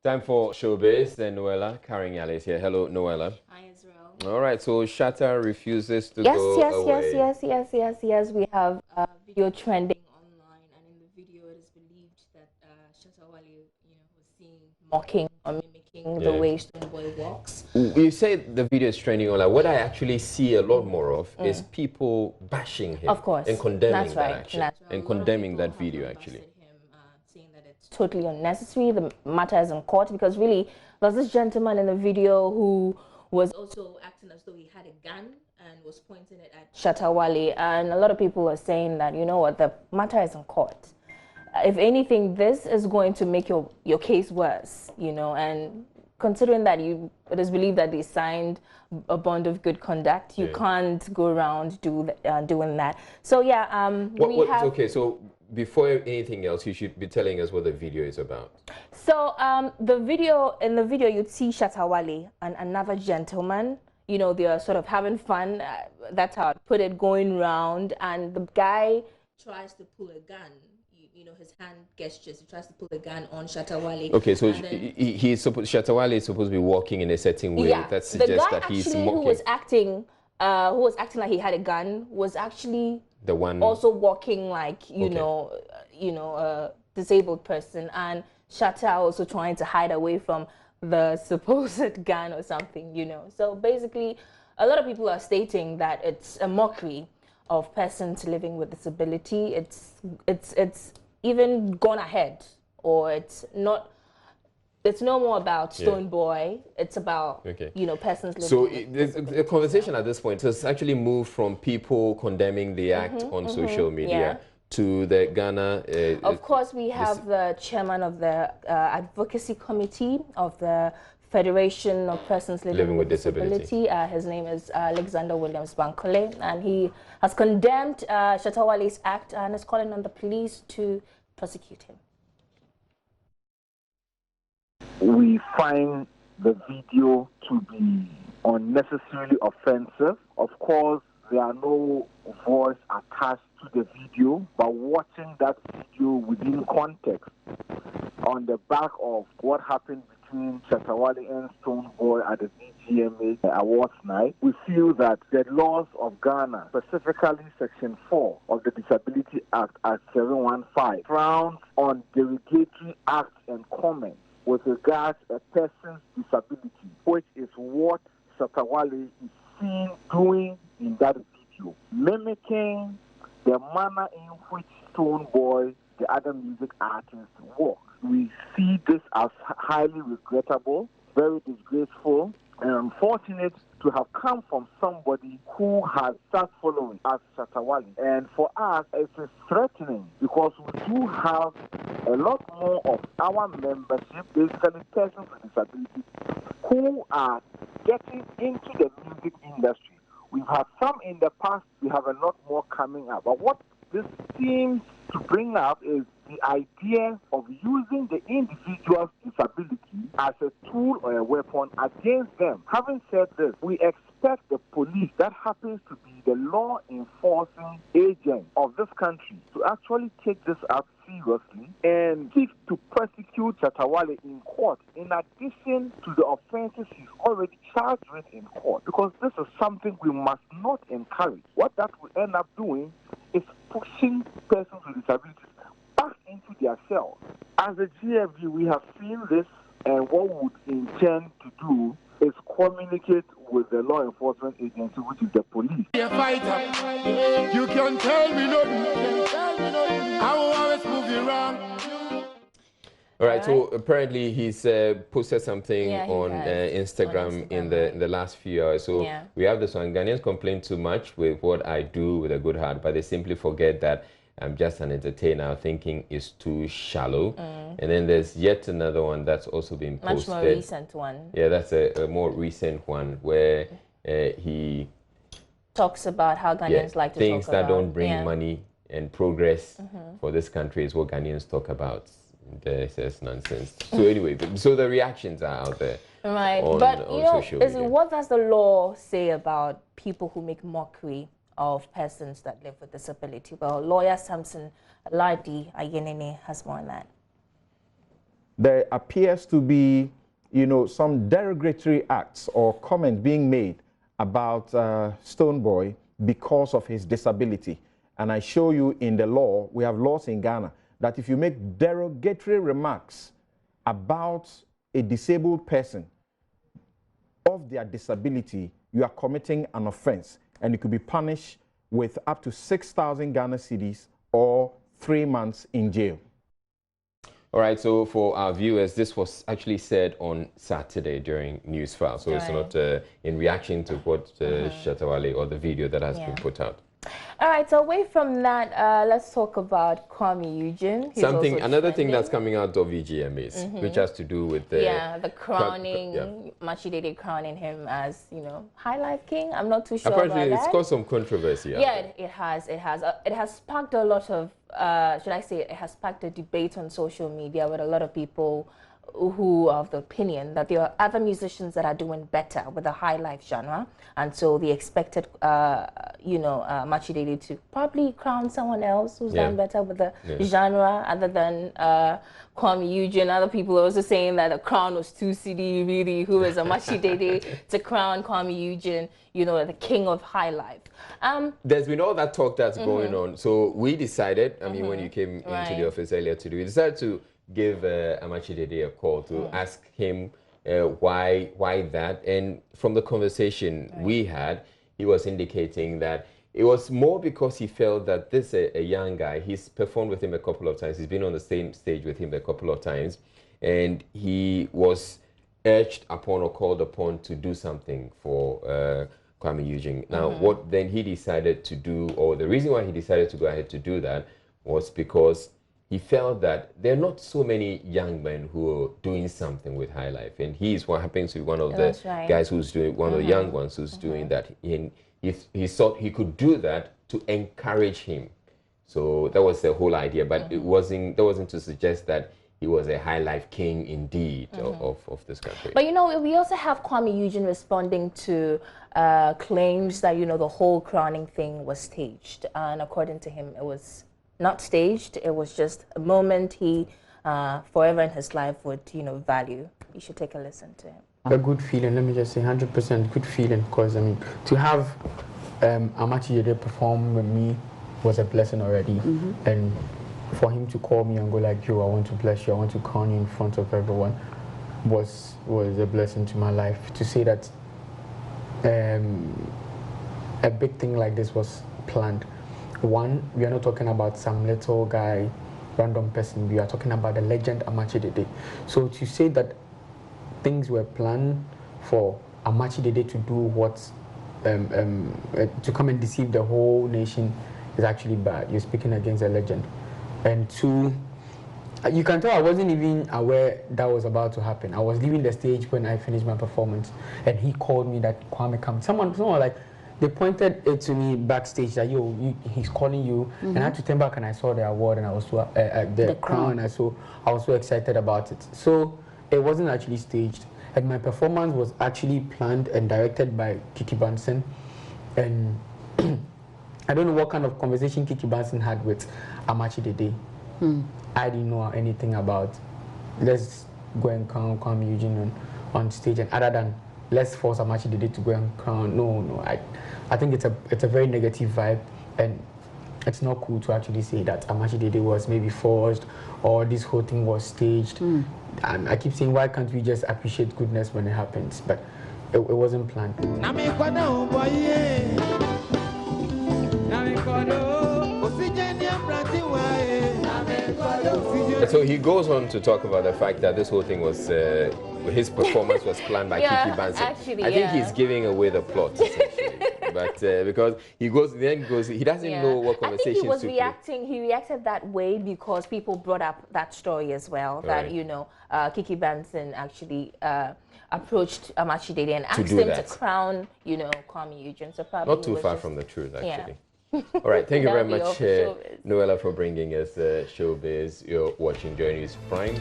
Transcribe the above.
Time for Showbiz. Then Noella Karinyale is here. Hello, Noella. Hi, Israel. All right, so Shatta refuses to Yes, go yes, yes, away. yes, yes, yes, yes. We have a video trending online, and in the video, it is believed that Shatta Wale, was seen mocking or mimicking the Yeah. way Stonebwoy walks. You say the video is trending online. What I actually see a lot more of is people bashing him Of course, and condemning that's that right. action That's right. and A lot of condemning people that have video lambasted actually. him, saying that it's totally unnecessary. The matter is in court because really, there's this gentleman in the video who was also acting as though he had a gun and was pointing it at Shatta Wale, and a lot of people are saying that, you know what, the matter is in court. If anything, this is going to make your case worse, and considering that it is believed that they signed a bond of good conduct, you can't go around doing that. So yeah, Okay, so before anything else, you should be telling us what the video is about. So in the video, you'd see Shatta Wale and another gentleman. They are sort of having fun. That's how I put it, going round, and the guy tries to pull a gun. His hand gestures. He tries to pull a gun on Shatta Wale. Okay, so Shatta Wale is supposed to be walking in a certain way that suggests that he's mocking. Who was acting like he had a gun, was actually the one also walking like a disabled person, and Shatta also trying to hide away from the supposed gun or something. So basically, a lot of people are stating that it's a mockery of persons living with disability. It's even gone ahead, or it's not. It's no more about Stonebwoy. It's about persons living. So the conversation at this point has actually moved from people condemning the act on social media to the Ghana. Of course, we have the chairman of the advocacy committee of the Federation of Persons Living with Disability. His name is Alexander Williams Bankole, and he has condemned Shatta Wale's act and is calling on the police to prosecute him. We find the video to be unnecessarily offensive. Of course, there are no voice attached to the video, but watching that video within context, on the back of what happened between Shatta Wale and Stonebwoy at the DGMA Awards night, we feel that the laws of Ghana, specifically Section 4 of the Disability Act, Act 715, frowns on derogatory acts and comments with regards to a person's disability, which is what Shatta Wale is seen doing in that video, mimicking the manner in which Stonebwoy, the other music artists, walk. We see this as highly regrettable, very disgraceful, and unfortunate to have come from somebody who has such following as Shatta Wale. And for us, it's threatening because we do have a lot more of our membership, basically persons with disabilities, who are getting into the music industry. We've had some in the past, we have a lot more coming up. But what this seems to bring up is the idea of using the individual's disability as a tool or a weapon against them. Having said this, we expect the police, that happens to be the law enforcing agent of this country, to actually take this up seriously and seek to prosecute Shatta Wale in court, in addition to the offenses he's already charged with in court, because this is something we must not encourage. What that will end up doing is pushing persons with disabilities back into their cells. As a GFG, we have seen this, and what we would intend to do is communicate with the law enforcement agency, which is the police. You can tell me nothing. I will always move you around. All right, so apparently he's posted something on Instagram in the last few hours. So we have this one: Ghanaians complain too much with what I do with a good heart, but they simply forget that I'm just an entertainer. Thinking is too shallow. And then there's yet another one that's also been posted. Much more recent one. Yeah, that's a more recent one where he talks about how Ghanaians like to talk about things that don't bring money and progress for this country is what Ghanaians talk about. This is nonsense. So anyway, so the reactions are out there. Right, on social media. What does the law say about people who make mockery of persons that live with disability? Well, lawyer Samson Ladi Ayenene has more on that. there appears to be, you know, some derogatory acts or comments being made about Stonebwoy because of his disability. And I show you in the law, we have laws in Ghana, that if you make derogatory remarks about a disabled person of their disability, you are committing an offense, and you could be punished with up to 6,000 Ghana cedis or 3 months in jail. All right, so for our viewers, this was actually said on Saturday during Newsfile, so it's not in reaction to what Shatta Wale or the video that has been put out. All right, so away from that, let's talk about Kwame Eugene. Another thing that's coming out of VGMAs, which has to do with the crowning, Machidede crowning him as, you know, High Life King. I'm not too sure Apparently about that. It's caused some controversy. Yeah, it has. It has sparked a lot of, should I say, it has sparked a debate on social media with a lot of people who are of the opinion that there are other musicians that are doing better with the high life genre, and so they expected, you know, Machidede to probably crown someone else who's done better with the genre other than Kwame Eugene. Other people are also saying that the crown was too CD, really, who is a Machidede to crown Kwame Eugene, you know, the king of high life. There's been all that talk that's going on, so we decided, I mean, when you came into the office earlier today, we decided to give Machidede a call to ask him why that. And from the conversation we had, he was indicating that it was more because he felt that this a young guy, he's performed with him a couple of times, he's been on the same stage with him a couple of times, and he was urged upon or called upon to do something for Kwame Eugene. Now, what then he decided to do, or the reason why he decided to go ahead to do that, was because he felt that there are not so many young men who are doing something with high life, and he is what happens to be one of the guys who's doing, one of the young ones who's doing that. And he thought he could do that to encourage him. So that was the whole idea, but that wasn't to suggest that he was a high life king indeed of this country. But you know, we also have Kwame Eugene responding to claims that, you know, the whole crowning thing was staged, and according to him, it was not staged. It was just a moment he forever in his life would, you know, value. You should take a listen to him. A good feeling, let me just say 100% good feeling, because I mean, to have Machidede perform with me was a blessing already, and for him to call me and go like, yo, I want to bless you, I want to crown you in front of everyone, was a blessing to my life. To say that a big thing like this was planned. One, we are not talking about some little guy, random person. We are talking about the legend Machidede. So to say that things were planned for Machidede to do what, to come and deceive the whole nation is actually bad. You're speaking against a legend. And two, you can tell I wasn't even aware that was about to happen. I was leaving the stage when I finished my performance, and he called me that Kwame come. Someone like, they pointed it to me backstage that, yo, he's calling you, and I had to turn back and I saw the award and I was so, the crown, and I was so excited about it. So it wasn't actually staged, and my performance was actually planned and directed by Kiki Banson, and I don't know what kind of conversation Kiki Banson had with Machidede. I didn't know anything about, let's go and crown Kwame Eugene on stage, and other than let's force Machidede to go and crown. No, I think it's a very negative vibe, and it's not cool to actually say that Machidede was maybe forced or this whole thing was staged. I keep saying, why can't we just appreciate goodness when it happens? But it wasn't planned. So he goes on to talk about the fact that this whole thing was, his performance was planned by Kiki Banson. Actually, I think he's giving away the plot, essentially. But because he doesn't know what conversations I think he reacted that way because people brought up that story as well, that, you know, Kiki Banson actually approached Machidede and asked him to crown, you know, Kwame Eugene. So probably not too far from the truth, actually. All right, thank you very much, Noella, for bringing us Showbiz. You're watching JoyNews Prime.